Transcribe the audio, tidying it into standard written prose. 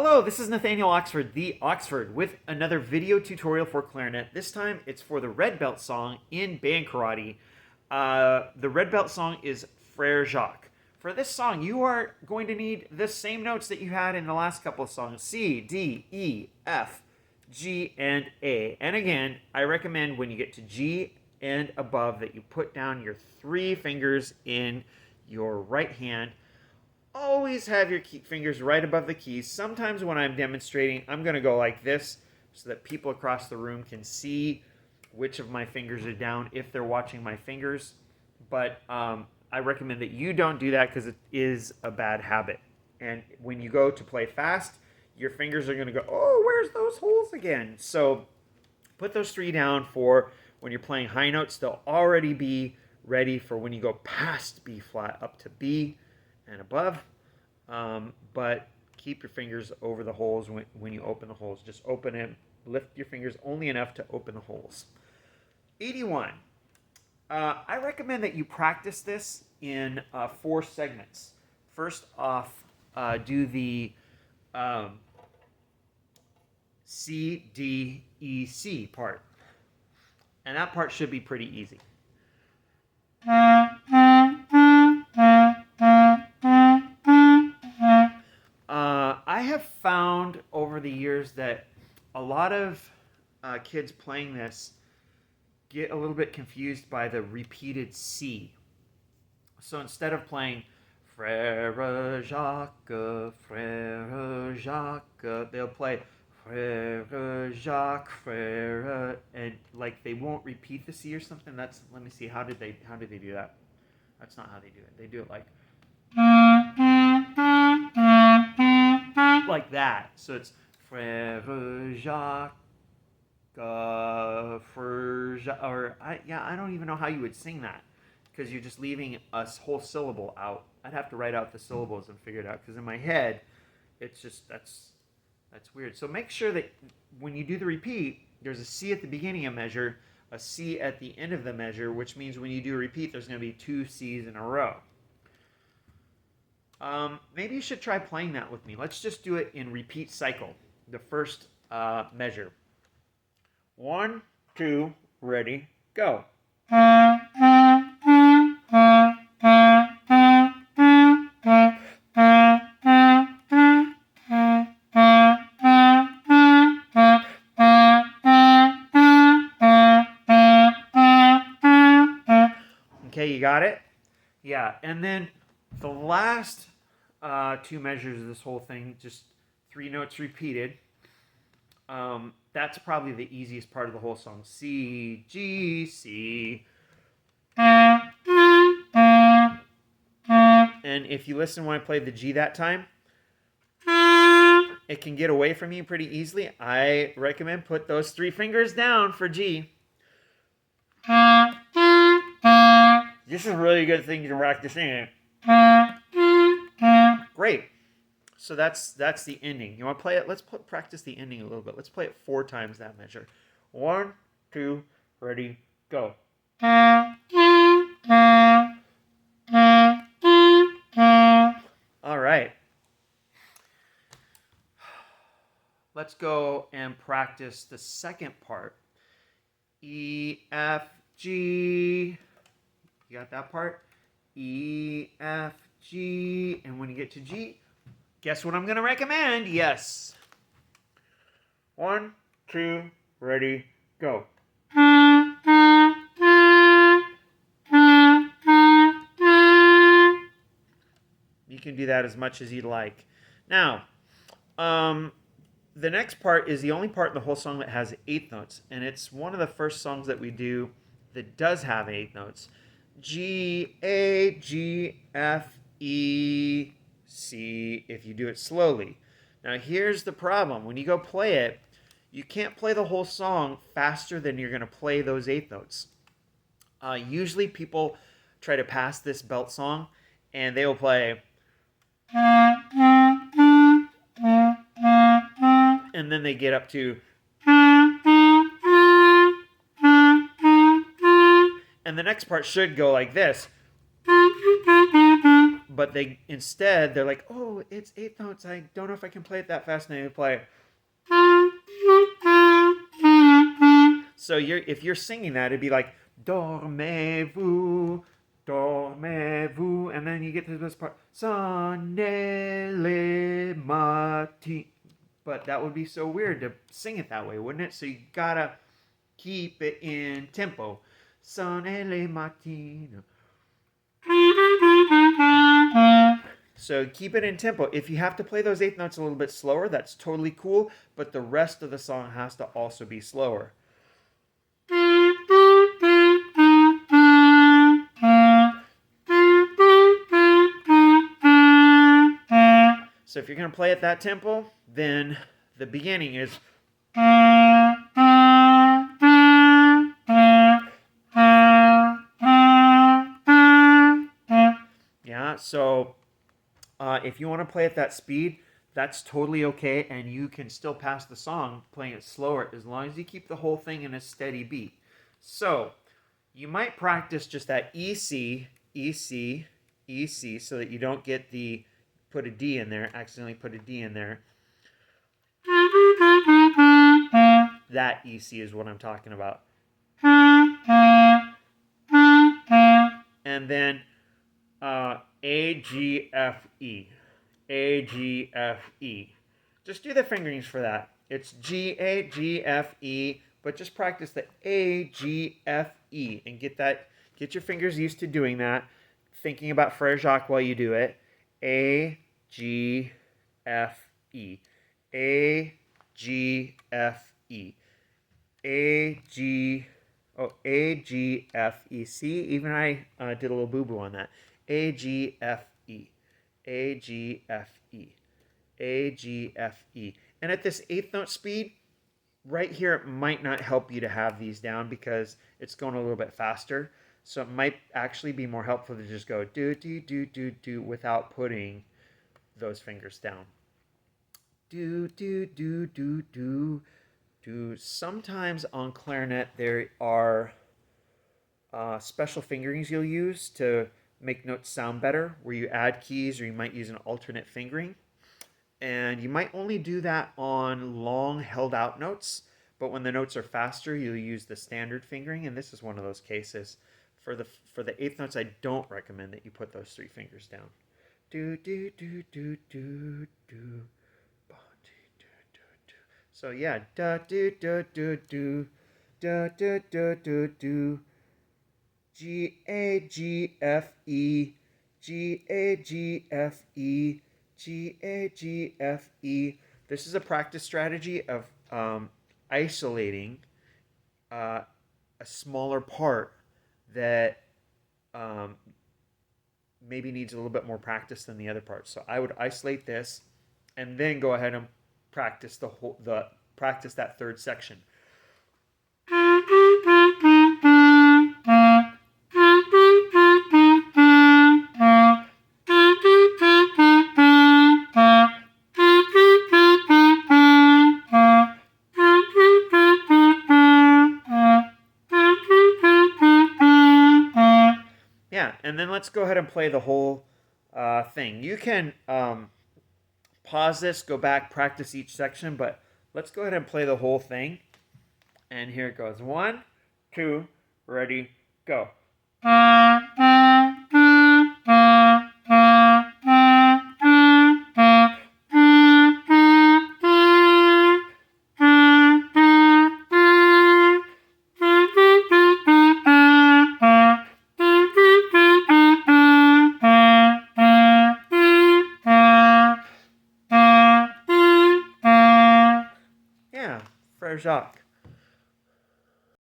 Hello, this is Nathaniel Oxford, the Oxford, with another video tutorial for clarinet. This time it's for the red belt song in band karate. The red belt song is Frere, Jacques. For this song, you are going to need the same notes that you had in the last couple of songs: C, D, E, F, G, and A. And again, I recommend when you get to G and above that you put down your 3 fingers in your right hand. Always have your fingers right above the keys. Sometimes when I'm demonstrating, I'm going to go like this so that people across the room can see which of my fingers are down if they're watching my fingers. But I recommend that you don't do that because it is a bad habit. And when you go to play fast, your fingers are going to go, oh, where's those holes again? So put those 3 down for when you're playing high notes. They'll already be ready for when you go past B flat up to B and above, but keep your fingers over the holes when you open the holes. Just open it, lift your fingers only enough to open the holes. 81. I recommend that you practice this in 4 segments. First off, do the C, D, E, C part. And that part should be pretty easy. I have found over the years that a lot of kids playing this get a little bit confused by the repeated C. So instead of playing Frere, Jacques, Frere, Jacques, they'll play Frere, Jacques, Frere, and like they won't repeat the C or something. Let me see, how did they do that? That's not how they do it. They do it like that. So it's Frere, Jacques, Frere, or I don't even know how you would sing that because you're just leaving a whole syllable out. I'd have to write out the syllables and figure it out because in my head, it's just that's weird. So make sure that when you do the repeat, there's a C at the beginning of measure, a C at the end of the measure, which means when you do a repeat, there's going to be 2 C's in a row. Maybe you should try playing that with me. Let's just do it in repeat cycle. The first measure. 1, 2, ready, go. Okay, you got it? Yeah, and then the last 2 measures of this whole thing, just 3 notes repeated. That's probably the easiest part of the whole song. C, G, C. And if you listen when I played the G that time, it can get away from you pretty easily. I recommend put those 3 fingers down for G. This is a really good thing to practice singing. Great. So that's the ending. You want to play it? Let's practice the ending a little bit. Let's play it 4 times that measure. 1, 2, ready, go. All right. Let's go and practice the second part. E, F, G. You got that part? E, F, G. And when you get to G, guess what I'm going to recommend? Yes. 1, 2, ready, go. You can do that as much as you'd like. Now, the next part is the only part in the whole song that has 8 notes, and it's one of the first songs that we do that does have 8 notes. G, A, G, F, E, C, if you do it slowly. Now here's the problem. When you go play it, you can't play the whole song faster than you're going to play those 8 notes. Usually people try to pass this belt song, and they will play, and then they get up to, and the next part should go like this. But they're like, oh, it's eighth notes. I don't know if I can play it that fast. Now you play. So if you're singing that, it'd be like dormez-vous, dormez-vous, and then you get to this part, sonne le matin. But that would be so weird to sing it that way, wouldn't it? So you gotta keep it in tempo. Sonne le matin. So keep it in tempo. If you have to play those eighth notes a little bit slower, that's totally cool, but the rest of the song has to also be slower. So if you're going to play at that tempo, then the beginning is yeah, so if you want to play at that speed, that's totally okay, and you can still pass the song playing it slower as long as you keep the whole thing in a steady beat. So you might practice just that E C, E C, E C, so that you don't get the put a D in there, accidentally put a D in there. That E C is what I'm talking about. And then A, G, F, E. A, G, F, E. Just do the fingerings for that. It's G, A, G, F, E, but just practice the A, G, F, E and get your fingers used to doing that. Thinking about Frere Jacques while you do it. A, G, F, E. A, G, F, E. A, G, A, G, F, E. See, even I did a little boo-boo on that. A, G, F, E. A, G, F, E. A, G, F, E. And at this eighth note speed, right here, it might not help you to have these down because it's going a little bit faster. So it might actually be more helpful to just go do, do, do, do, do without putting those fingers down. Do, do, do, do, do, do. Sometimes on clarinet, there are special fingerings you'll use to make notes sound better, where you add keys or you might use an alternate fingering. And you might only do that on long held out notes, but when the notes are faster, you'll use the standard fingering, and this is one of those cases. For the eighth notes, I don't recommend that you put those three fingers down. Do do do do do do. So yeah, da do do do do da do do do do. G A G F E, G A G F E, G A G F E. This is a practice strategy of isolating a smaller part that maybe needs a little bit more practice than the other parts. So I would isolate this, and then go ahead and practice practice that third section. Yeah, and then let's go ahead and play the whole thing. You can pause this, go back, practice each section, but let's go ahead and play the whole thing. And here it goes. 1, 2, ready, go. Yeah, Frere Jacques.